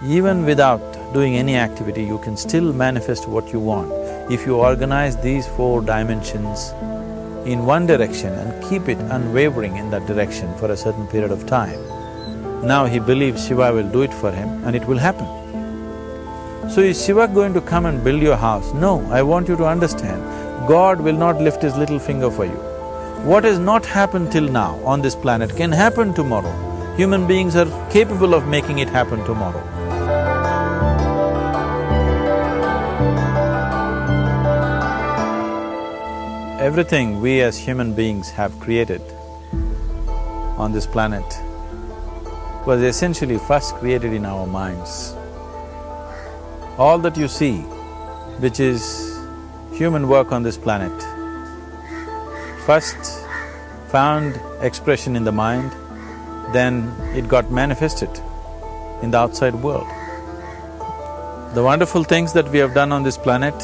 Even without doing any activity, you can still manifest what you want if you organize these 4 dimensions in one direction and keep it unwavering in that direction for a certain period of time. Now he believes Shiva will do it for him and it will happen. So is Shiva going to come and build your house? No, I want you to understand, God will not lift his little finger for you. What has not happened till now on this planet can happen tomorrow. Human beings are capable of making it happen tomorrow. Everything we as human beings have created on this planet was essentially first created in our minds. All that you see, which is human work on this planet, first found expression in the mind, then it got manifested in the outside world. The wonderful things that we have done on this planet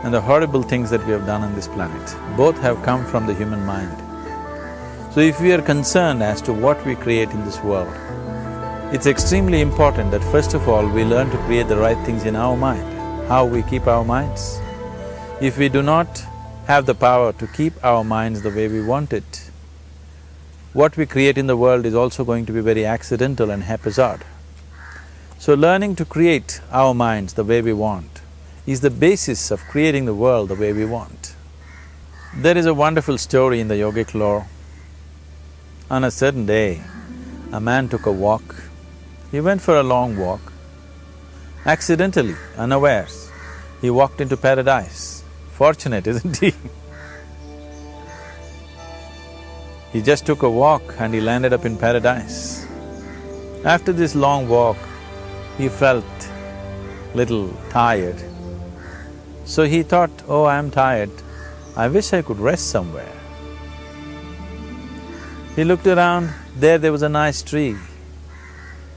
and the horrible things that we have done on this planet, both have come from the human mind. So if we are concerned as to what we create in this world, it's extremely important that first of all we learn to create the right things in our mind, how we keep our minds. If we do not have the power to keep our minds the way we want it, what we create in the world is also going to be very accidental and haphazard. So learning to create our minds the way we want is the basis of creating the world the way we want. There is a wonderful story in the yogic lore. On a certain day, a man took a walk. He went for a long walk. Accidentally, unawares, he walked into paradise. Fortunate, isn't he? He just took a walk and he landed up in paradise. After this long walk, he felt little tired. So he thought, oh, I'm tired, I wish I could rest somewhere. He looked around, there was a nice tree,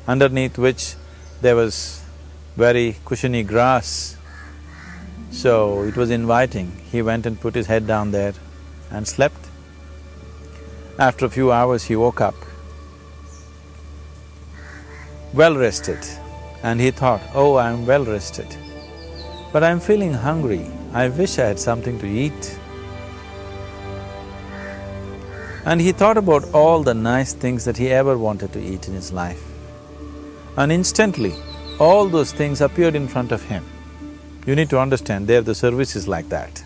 underneath which there was very cushiony grass. So it was inviting. He went and put his head down there and slept. After a few hours, he woke up, well rested, and he thought, oh, I'm well rested, but I'm feeling hungry, I wish I had something to eat. And he thought about all the nice things that he ever wanted to eat in his life. And instantly, all those things appeared in front of him. You need to understand, there the service is like that.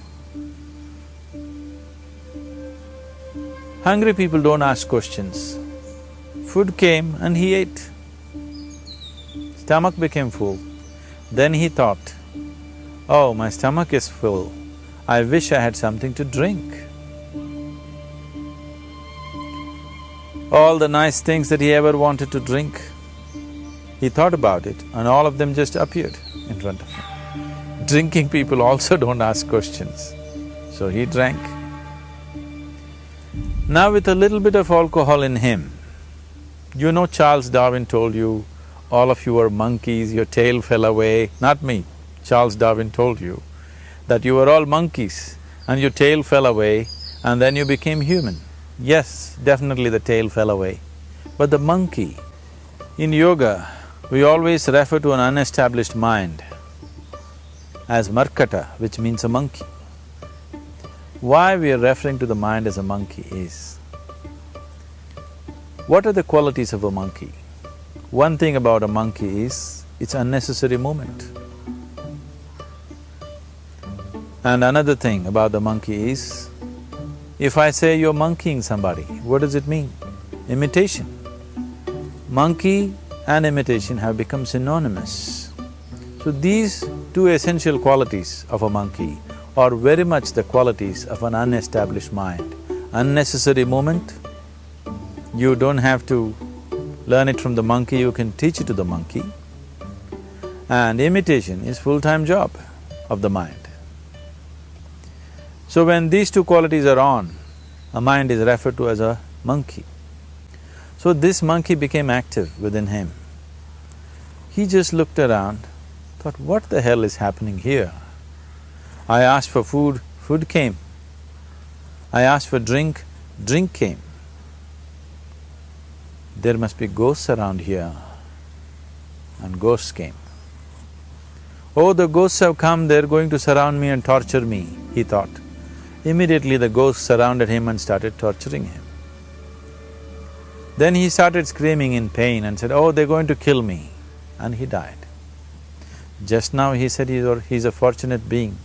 Hungry people don't ask questions. Food came and he ate. Stomach became full. Then he thought, oh, my stomach is full, I wish I had something to drink. All the nice things that he ever wanted to drink, he thought about it and all of them just appeared in front of him. Drinking people also don't ask questions, so he drank. Now with a little bit of alcohol in him, you know Charles Darwin told you, all of you are monkeys, your tail fell away. Not me, Charles Darwin told you that you were all monkeys and your tail fell away and then you became human. Yes, definitely the tail fell away. But the monkey, in yoga, we always refer to an unestablished mind as markata, which means a monkey. Why we are referring to the mind as a monkey is, what are the qualities of a monkey? One thing about a monkey is, it's unnecessary movement. And another thing about the monkey is, if I say you're monkeying somebody, what does it mean? Imitation. Monkey and imitation have become synonymous. So these two essential qualities of a monkey are very much the qualities of an unestablished mind. Unnecessary movement, you don't have to learn it from the monkey, you can teach it to the monkey. And imitation is full-time job of the mind. So when these two qualities are on, a mind is referred to as a monkey. So this monkey became active within him. He just looked around, thought, what the hell is happening here? I asked for food, food came. I asked for drink, drink came. There must be ghosts around here. and ghosts came. Oh, the ghosts have come, they're going to surround me and torture me, he thought. Immediately the ghosts surrounded him and started torturing him. Then he started screaming in pain and said, oh, they're going to kill me, and he died. Just now he said he's a fortunate being.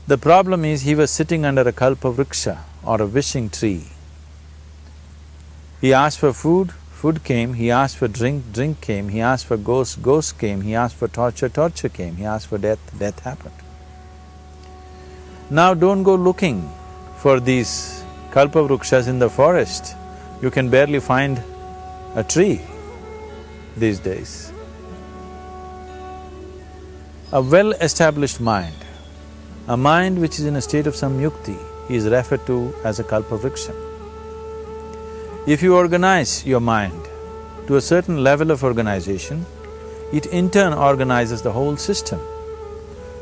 The problem is he was sitting under a kalpa vriksha or a wishing tree. He asked for food, food came, he asked for drink, drink came, he asked for ghost, ghost came, he asked for torture, torture came, he asked for death, death happened. Now don't go looking for these kalpa vrikshas in the forest. You can barely find a tree these days. A well-established mind, a mind which is in a state of samyukti, is referred to as a kalpa vriksha. If you organize your mind to a certain level of organization, it in turn organizes the whole system.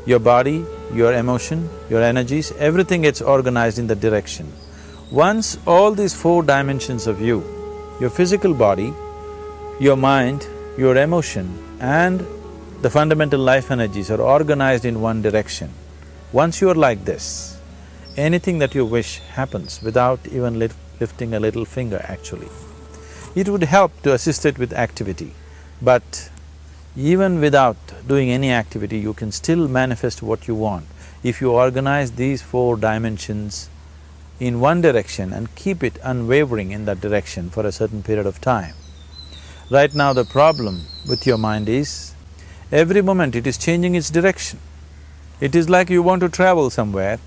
Your body, your emotion, your energies, everything gets organized in that direction. Once all these four dimensions of you, your physical body, your mind, your emotion and the fundamental life energies are organized in one direction, once you are like this, anything that you wish happens without even lifting a little finger actually. It would help to assist it with activity, but even without doing any activity, you can still manifest what you want if you organize these four dimensions in one direction and keep it unwavering in that direction for a certain period of time. Right now the problem with your mind is, every moment it is changing its direction. It is like you want to travel somewhere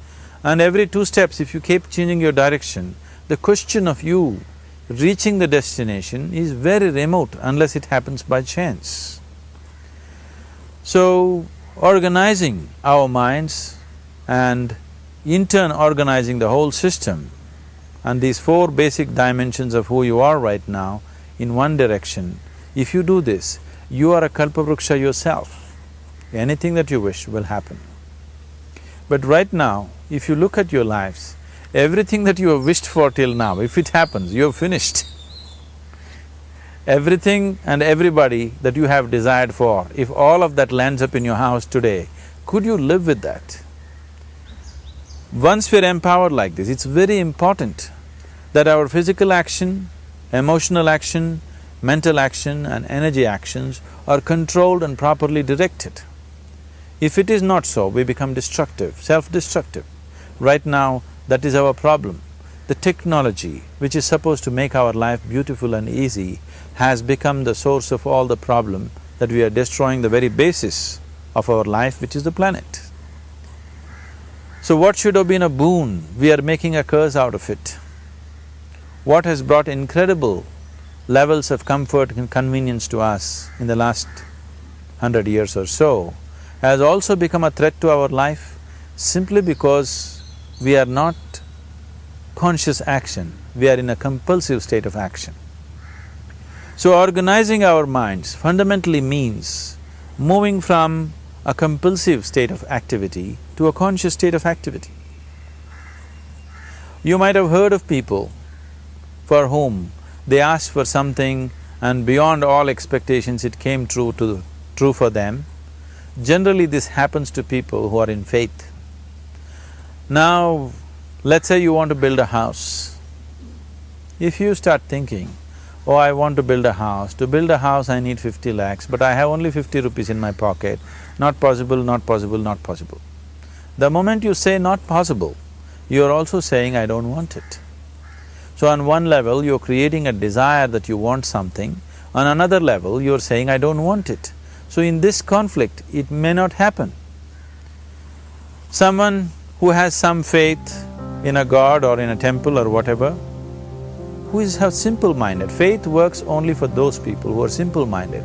and every 2 steps if you keep changing your direction, the question of you reaching the destination is very remote unless it happens by chance. So, organizing our minds and in turn organizing the whole system and these 4 basic dimensions of who you are right now in one direction, if you do this, you are a kalpavruksha yourself. Anything that you wish will happen. But right now, if you look at your lives, everything that you have wished for till now, if it happens, you have finished. Everything and everybody that you have desired for, if all of that lands up in your house today, could you live with that? Once we're empowered like this, it's very important that our physical action, emotional action, mental action and energy actions are controlled and properly directed. If it is not so, we become destructive, self-destructive. Right now, that is our problem. The technology, which is supposed to make our life beautiful and easy, has become the source of all the problem that we are destroying the very basis of our life, which is the planet. So what should have been a boon, we are making a curse out of it. What has brought incredible levels of comfort and convenience to us in the last 100 years or so has also become a threat to our life simply because we are not conscious action, we are in a compulsive state of action. So organizing our minds fundamentally means moving from a compulsive state of activity to a conscious state of activity. You might have heard of people for whom they asked for something and beyond all expectations it came true for them. Generally this happens to people who are in faith. Now, let's say you want to build a house. If you start thinking, oh, I want to build a house, to build a house I need 50 lakhs, but I have only 50 rupees in my pocket, not possible, not possible, not possible. The moment you say not possible, you are also saying I don't want it. So on one level, you're creating a desire that you want something, on another level, you're saying I don't want it. So in this conflict, it may not happen. Someone who has some faith in a god or in a temple or whatever, who is simple-minded, faith works only for those people who are simple-minded.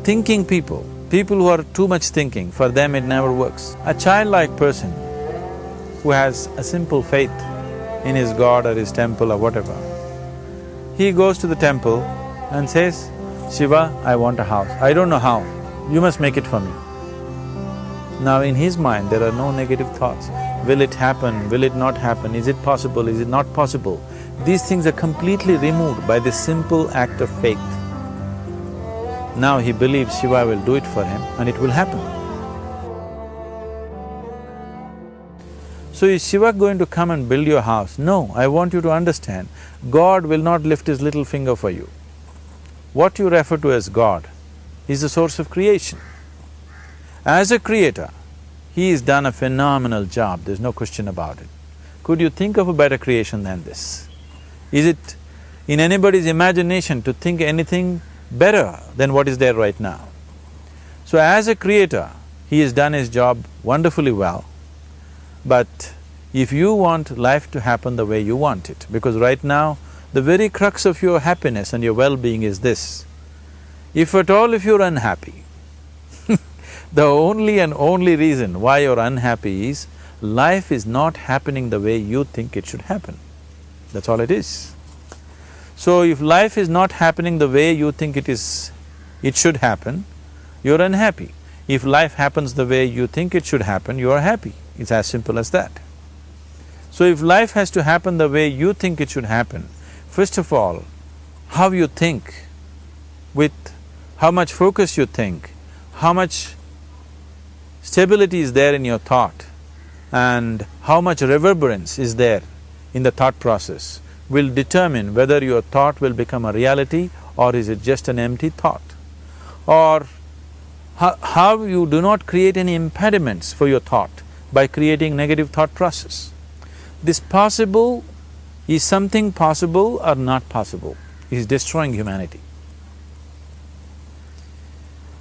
Thinking people, people who are too much thinking, for them it never works. A childlike person who has a simple faith in his god or his temple or whatever, he goes to the temple and says, Shiva, I want a house. I don't know how, you must make it for me. Now in his mind there are no negative thoughts. Will it happen? Will it not happen? Is it possible? Is it not possible? These things are completely removed by this simple act of faith. Now he believes Shiva will do it for him and it will happen. So is Shiva going to come and build your house? No, I want you to understand, God will not lift his little finger for you. What you refer to as God is the source of creation. As a creator, he has done a phenomenal job, there's no question about it. Could you think of a better creation than this? Is it in anybody's imagination to think anything better than what is there right now? So as a creator, he has done his job wonderfully well. But if you want life to happen the way you want it, because right now, the very crux of your happiness and your well-being is this. If at all if you're unhappy, the only and only reason why you're unhappy is life is not happening the way you think it should happen. That's all it is. So if life is not happening the way you think it should happen, you're unhappy. If life happens the way you think it should happen, you are happy. It's as simple as that. So if life has to happen the way you think it should happen, first of all, how you think, with how much focus you think, how much stability is there in your thought, and how much reverberance is there in the thought process will determine whether your thought will become a reality or is it just an empty thought. Or how you do not create any impediments for your thought by creating negative thought process. This possible is something possible or not possible, is destroying humanity.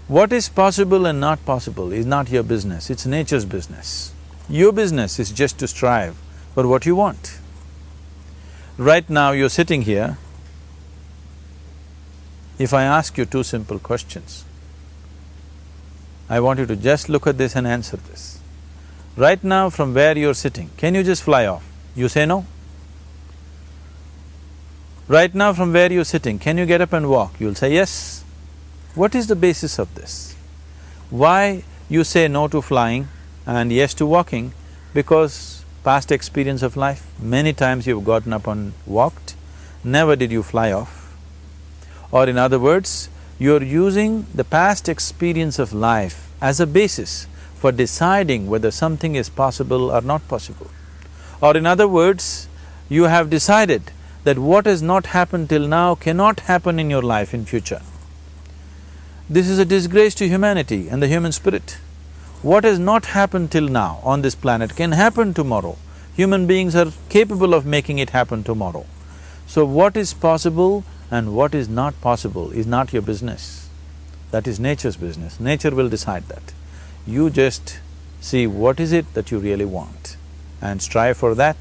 What is possible and not possible is not your business, it's nature's business. Your business is just to strive for what you want. Right now you're sitting here, if I ask you two simple questions, I want you to just look at this and answer this. Right now from where you're sitting, can you just fly off? You say no. Right now from where you're sitting, can you get up and walk? You'll say yes. What is the basis of this? Why you say no to flying and yes to walking? Because past experience of life, many times you've gotten up and walked, never did you fly off. Or in other words, you're using the past experience of life as a basis for deciding whether something is possible or not possible. Or in other words, you have decided that what has not happened till now cannot happen in your life in future. This is a disgrace to humanity and the human spirit. What has not happened till now on this planet can happen tomorrow. Human beings are capable of making it happen tomorrow. So what is possible and what is not possible is not your business. That is nature's business. Nature will decide that. You just see what is it that you really want and strive for that.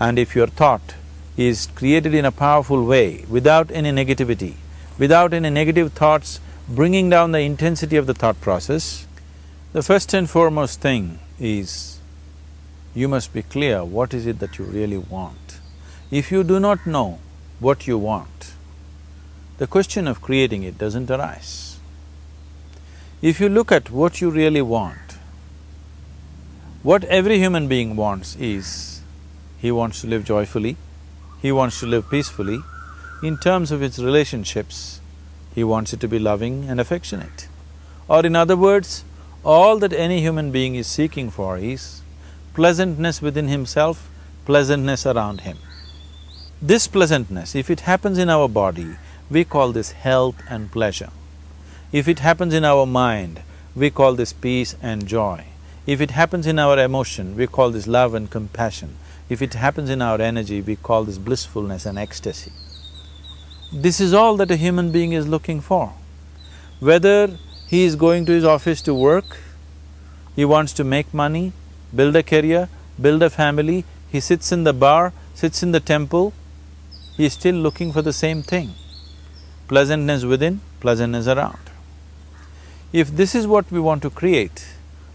And if your thought is created in a powerful way, without any negativity, without any negative thoughts bringing down the intensity of the thought process, the first and foremost thing is you must be clear what is it that you really want. If you do not know what you want, the question of creating it doesn't arise. If you look at what you really want, what every human being wants is, he wants to live joyfully, he wants to live peacefully. In terms of its relationships, he wants it to be loving and affectionate. Or in other words, all that any human being is seeking for is pleasantness within himself, pleasantness around him. This pleasantness, if it happens in our body, we call this health and pleasure. If it happens in our mind, we call this peace and joy. If it happens in our emotion, we call this love and compassion. If it happens in our energy, we call this blissfulness and ecstasy. This is all that a human being is looking for. Whether he is going to his office to work, he wants to make money, build a career, build a family, he sits in the bar, sits in the temple, he is still looking for the same thing. Pleasantness within, pleasantness around. If this is what we want to create,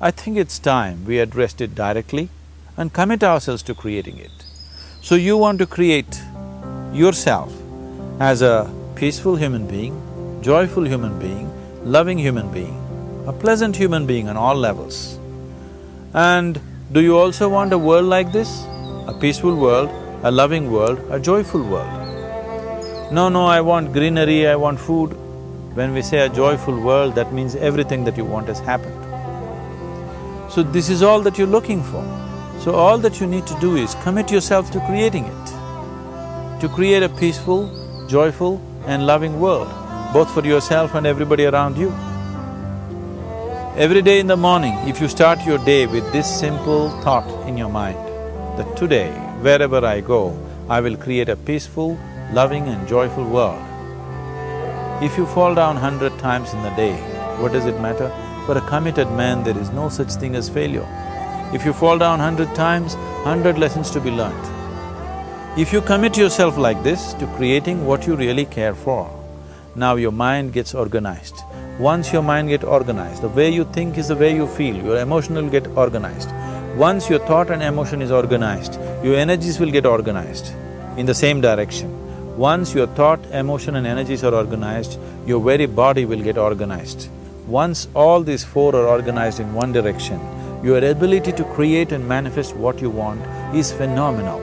I think it's time we addressed it directly and commit ourselves to creating it. So you want to create yourself as a peaceful human being, joyful human being, loving human being, a pleasant human being on all levels. And do you also want a world like this? A peaceful world, a loving world, a joyful world? No, I want greenery, I want food. When we say a joyful world, that means everything that you want has happened. So this is all that you're looking for. So all that you need to do is commit yourself to creating it, to create a peaceful, joyful and loving world, both for yourself and everybody around you. Every day in the morning, if you start your day with this simple thought in your mind, that today, wherever I go, I will create a peaceful, loving and joyful world. If you fall down 100 times in the day, what does it matter? For a committed man, there is no such thing as failure. If you fall down 100 times, 100 lessons to be learnt. If you commit yourself like this to creating what you really care for, now your mind gets organized. Once your mind gets organized, the way you think is the way you feel, your emotion will get organized. Once your thought and emotion is organized, your energies will get organized in the same direction. Once your thought, emotion and energies are organized, your very body will get organized. Once all these four are organized in one direction, your ability to create and manifest what you want is phenomenal.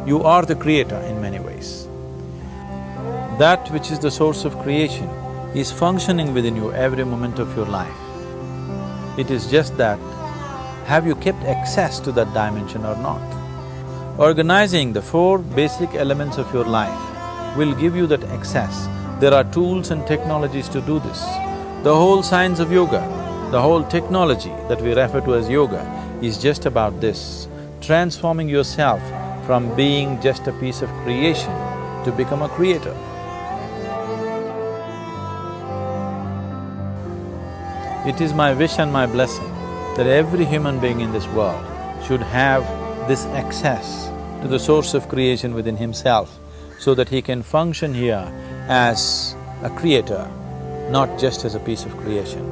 You are the creator in many ways. That which is the source of creation is functioning within you every moment of your life. It is just that, have you kept access to that dimension or not? Organizing the four basic elements of your life will give you that access. There are tools and technologies to do this. The whole science of yoga, the whole technology that we refer to as yoga is just about this, transforming yourself from being just a piece of creation to become a creator. It is my wish and my blessing that every human being in this world should have this access to the source of creation within himself so that he can function here as a creator, not just as a piece of creation.